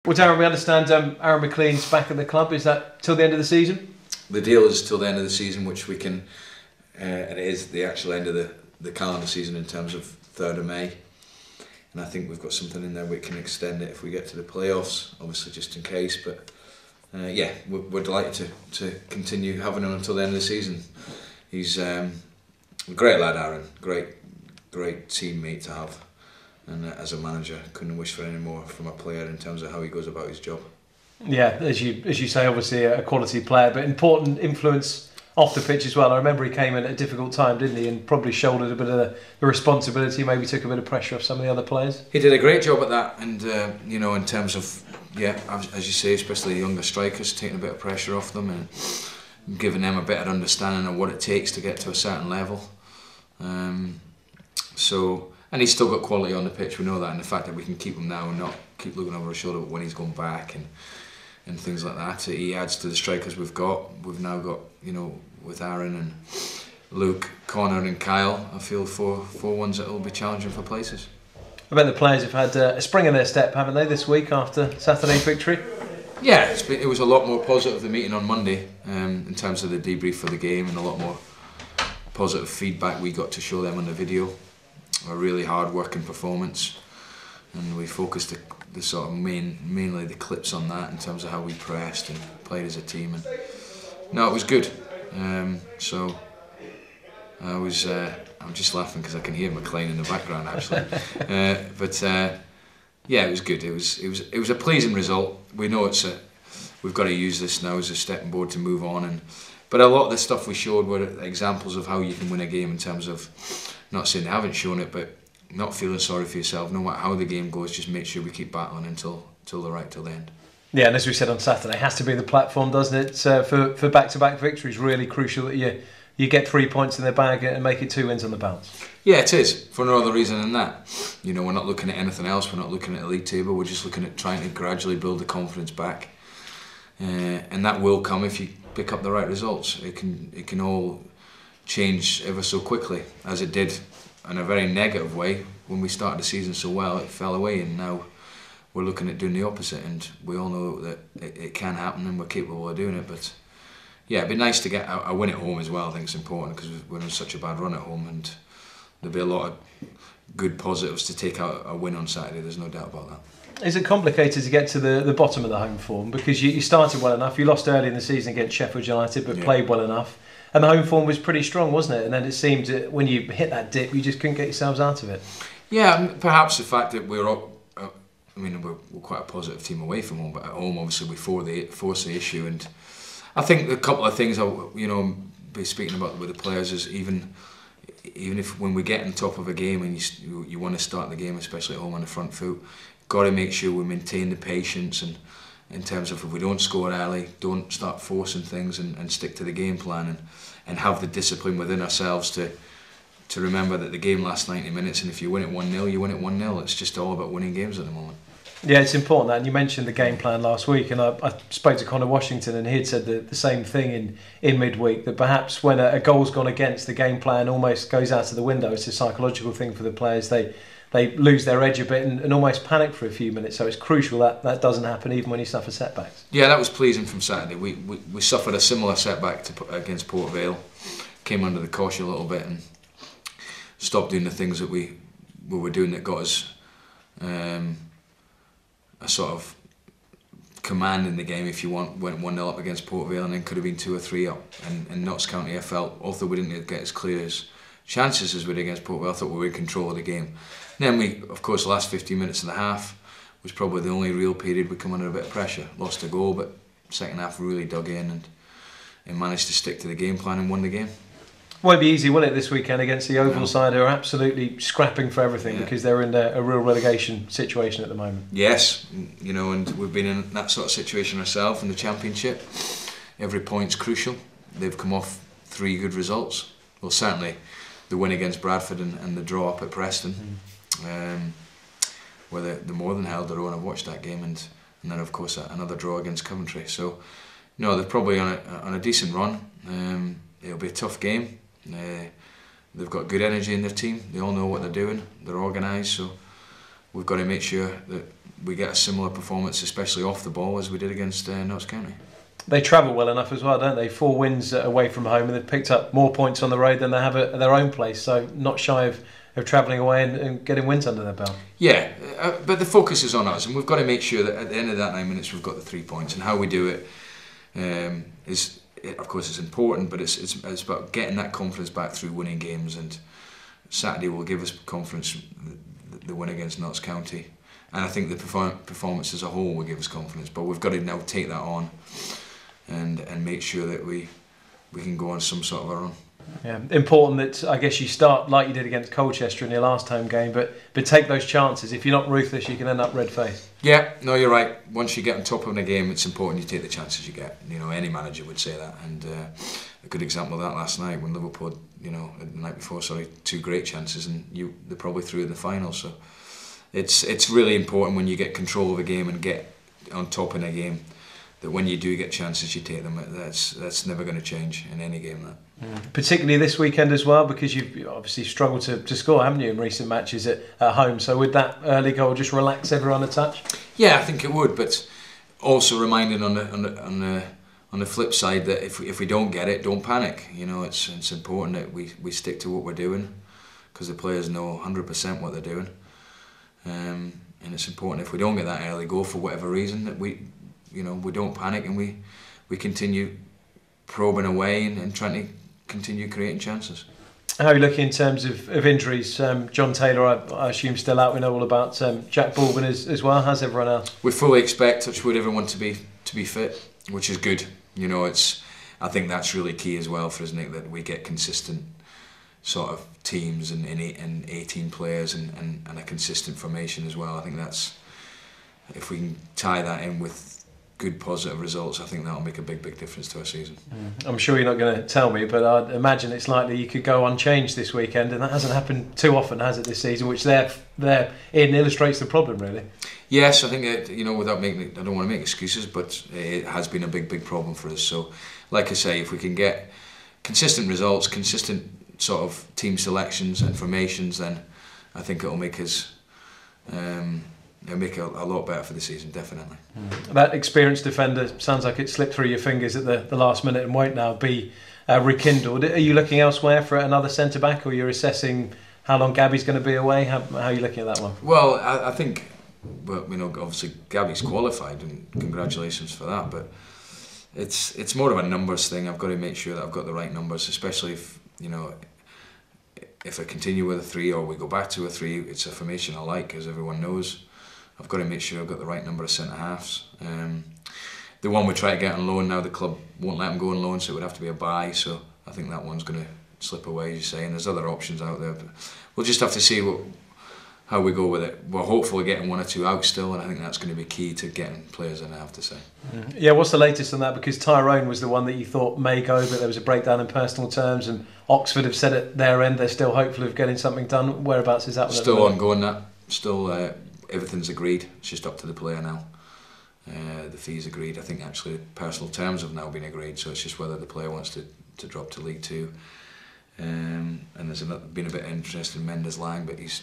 Well, Darren, we understand Aaron McLean's back at the club. Is that till the end of the season? The deal is till the end of the season, which we can, and it is the actual end of the calendar season in terms of 3rd of May. And I think we've got something in there we can extend it if we get to the playoffs, obviously just in case. But yeah, we're delighted to continue having him until the end of the season. He's a great lad, Aaron. Great teammate to have. And as a manager, couldn't wish for any more from a player in terms of how he goes about his job. Yeah, as you say, obviously a quality player, but important influence off the pitch as well. I remember he came in at a difficult time, didn't he, and probably shouldered a bit of the responsibility, maybe took a bit of pressure off some of the other players. He did a great job at that, and you know, in terms of, yeah, as you say, especially the younger strikers, taking a bit of pressure off them and giving them a better understanding of what it takes to get to a certain level. And he's still got quality on the pitch, we know that, and the fact that we can keep him now and not keep looking over his shoulder when he's going back and things like that. He adds to the strikers we've got. We've now got, you know, with Aaron and Luke, Connor and Kyle, I feel four ones that will be challenging for places. I bet the players have had a spring in their step, haven't they, this week after Saturday's victory? Yeah, it was a lot more positive, the meeting on Monday, in terms of the debrief for the game, and a lot more positive feedback we got to show them on the video. A really hard working performance, and we focused the sort of mainly the clips on that in terms of how we pressed and played as a team. And no, it was good. So I'm just laughing because I can hear McLean in the background actually. Yeah, it was good. It was a pleasing result. We know we've got to use this now as a stepping board to move on. But a lot of the stuff we showed were examples of how you can win a game in terms of, not saying they haven't shown it, but not feeling sorry for yourself. No matter how the game goes, just make sure we keep battling until the end. Yeah, and as we said on Saturday, it has to be the platform, doesn't it? For back-to-back victories, really crucial that you get 3 points in the bag and make it 2 wins on the bounce. Yeah, it is, for no other reason than that. You know, we're not looking at anything else. We're not looking at the league table. We're just looking at trying to gradually build the confidence back, and that will come if you pick up the right results. It can all change ever so quickly, as it did in a very negative way when we started the season so well. It fell away, and now we're looking at doing the opposite, and we all know that it can happen and we're capable of doing it. But yeah, it'd be nice to get a win at home as well. I think it's important because we're in such a bad run at home, and there'll be a lot of good positives to take out a win on Saturday, there's no doubt about that. Is it complicated to get to the bottom of the home form? Because you started well enough, you lost early in the season against Sheffield United, but played well enough. And the home form was pretty strong, wasn't it? And then it seemed that when you hit that dip, you just couldn't get yourselves out of it. Yeah, perhaps the fact that we're quite a positive team away from home, but at home, obviously, we force the issue. And I think a couple of things I'll be speaking about with the players is even if when we get on top of a game and you want to start the game, especially at home on the front foot, got to make sure we maintain the patience, and in terms of if we don't score early, don't start forcing things and stick to the game plan and have the discipline within ourselves to remember that the game lasts 90 minutes, and if you win it 1-0, you win it 1-0. It's just all about winning games at the moment. Yeah, it's important that, and you mentioned the game plan last week, and I spoke to Connor Washington, and he'd said the same thing in midweek, that perhaps when a goal's gone against, the game plan almost goes out of the window. It's a psychological thing for the players. They lose their edge a bit and almost panic for a few minutes. So it's crucial that doesn't happen even when you suffer setbacks. Yeah, that was pleasing from Saturday. We suffered a similar setback against Port Vale. Came under the cosh a little bit and stopped doing the things that we were doing that got us a sort of command in the game, if you want. Went 1-0 up against Port Vale and then could have been 2 or 3 up. And Notts County, I felt, although we didn't get as clear as chances as we did against Port Vale, I thought we were in control of the game. And then of course, the last 15 minutes and a half was probably the only real period we come under a bit of pressure. Lost a goal, but second half really dug in and managed to stick to the game plan and won the game. Won't be easy, will it, this weekend against the Yeovil side, who are absolutely scrapping for everything because they're in a real relegation situation at the moment. Yes, you know, and we've been in that sort of situation ourselves in the Championship. Every point's crucial. They've come off 3 good results. Well, certainly the win against Bradford and the draw up at Preston, where they more than held their own. I've watched that game, and then of course another draw against Coventry. So, no, they're probably on a decent run. It'll be a tough game. They've got good energy in their team. They all know what they're doing. They're organised. So we've got to make sure that we get a similar performance, especially off the ball, as we did against Notts County. They travel well enough as well, don't they? 4 wins away from home, and they've picked up more points on the road than they have at their own place. So not shy of travelling away and getting wins under their belt. Yeah, but the focus is on us, and we've got to make sure that at the end of that 9 minutes we've got the 3 points. And how we do it is, of course, it's important, but it's about getting that confidence back through winning games. And Saturday will give us confidence. The win against Notts County, and I think the performance as a whole will give us confidence. But we've got to now take that on and make sure that we can go on some sort of a run. Yeah, important that I guess you start like you did against Colchester in your last home game, but take those chances. If you're not ruthless, you can end up red-faced. Yeah, no, you're right. Once you get on top of a game, it's important you take the chances you get. You know, any manager would say that, and a good example of that last night when Liverpool, the night before, 2 great chances, and they're probably through in the final. So it's really important when you get control of a game and get on top in a game, that when you do get chances, you take them. That's never going to change in any game. That. Particularly this weekend as well, because you've obviously struggled to score, haven't you, in recent matches at home. So would that early goal just relax everyone a touch? Yeah, I think it would, but also reminding on the flip side that if we don't get it, don't panic. You know, it's important that we stick to what we're doing, because the players know 100% what they're doing, and it's important if we don't get that early goal for whatever reason that we don't panic and we continue probing away and trying to continue creating chances. How are you looking in terms of injuries? John Taylor, I assume, still out. We know all about Jack Baldwin as well. How's everyone else? We fully expect, touch wood, everyone to be fit, which is good. You know, I think that's really key as well for us, Nick, that we get consistent sort of teams and 18 players and a consistent formation as well. I think that's, if we can tie that in with good positive results, I think that'll make a big difference to our season. I'm sure you're not going to tell me, but I'd imagine it's likely you could go unchanged this weekend, and that hasn't happened too often, has it, this season, which there illustrates the problem, really. Yes, I think without making, I don't want to make excuses, but it has been a big problem for us. So, like I say, if we can get consistent results, consistent sort of team selections and formations, then I think it'll make us it'll make it a lot better for the season, definitely. That experienced defender sounds like it slipped through your fingers at the last minute and won't now be rekindled. Are you looking elsewhere for another centre-back, or you're assessing how long Gabby's going to be away? How are you looking at that one? Well, I think, obviously Gabby's qualified, and congratulations for that, but it's more of a numbers thing. I've got to make sure that I've got the right numbers, especially if I continue with a 3 or we go back to a 3. It's a formation I like, as everyone knows. I've got to make sure I've got the right number of centre-halves. The one we try to get on loan now, the club won't let him go on loan, so it would have to be a buy. So I think that one's going to slip away, as you say. And there's other options out there, but we'll just have to see how we go with it. We're hopeful of getting 1 or 2 out still, and I think that's going to be key to getting players in, I have to say. Yeah, what's the latest on that? Because Tyrone was the one that you thought may go, but there was a breakdown in personal terms, and Oxford have said at their end they're still hopeful of getting something done. Whereabouts is that one? Still ongoing, that. Still, everything's agreed. It's just up to the player now. The fees agreed. I think actually the personal terms have now been agreed, so it's just whether the player wants to drop to League 2. And there's been a bit of interest in Mendes Lang, but he's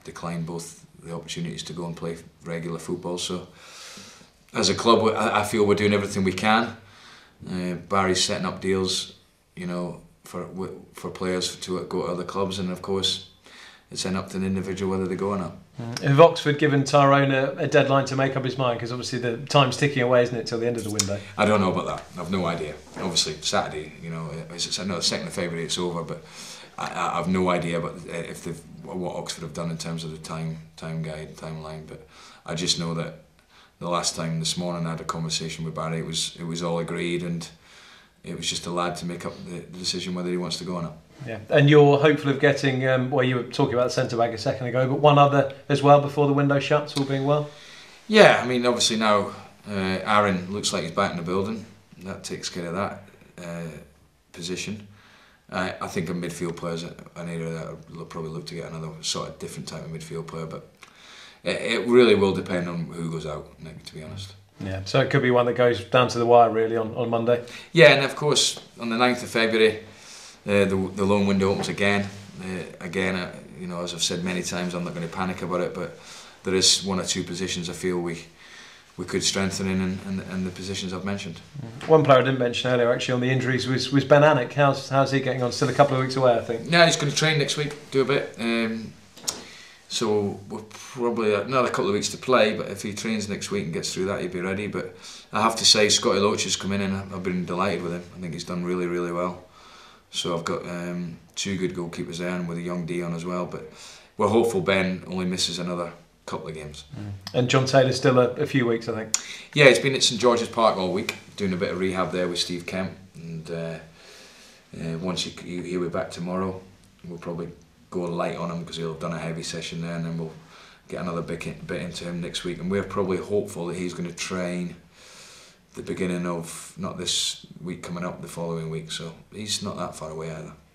declined both the opportunities to go and play regular football. So as a club, I feel we're doing everything we can. Barry's setting up deals, for players to go to other clubs, and of course it's then up to the individual whether they go or not. Have Oxford given Tyrone a deadline to make up his mind? Because obviously the time's ticking away, isn't it, till the end of the window? I don't know about that. I've no idea. Obviously Saturday, the 2nd of February it's over, but I've no idea about what Oxford have done in terms of the timeline. But I just know that the last time this morning I had a conversation with Barry, it was all agreed, and it was just a lad to make up the decision whether he wants to go or not. Yeah, and you're hopeful of getting, you were talking about the centre-back a second ago, but one other as well before the window shuts, all being well? Yeah, I mean, obviously now Aaron looks like he's back in the building. That takes care of that position. I think a midfield player's an area that will probably look to get another sort of different type of midfield player, but it really will depend on who goes out, Nick, to be honest. Yeah, so it could be one that goes down to the wire really on Monday. Yeah, and of course on the 9th of February the loan window opens again. As I've said many times, I'm not going to panic about it, but there is one or two positions I feel we could strengthen in, and the positions I've mentioned. One player I didn't mention earlier actually on the injuries was Ben Alnwick. How's he getting on? Still a couple of weeks away, I think. Yeah, he's going to train next week, do a bit. So we're probably another couple of weeks to play, but if he trains next week and gets through that, he'll be ready. But I have to say, Scotty Loach has come in and I've been delighted with him. I think he's done really, really well. So I've got two good goalkeepers there, and with a young Dion as well. But we're hopeful Ben only misses another couple of games. And John Taylor's still a few weeks, I think. Yeah, he's been at St George's Park all week, doing a bit of rehab there with Steve Kemp. And once he'll be back tomorrow, we'll probably go light on him because he'll have done a heavy session there, and then we'll get another bit into him next week. And we're probably hopeful that he's going to train the beginning of, not this week coming up, the following week. So he's not that far away either.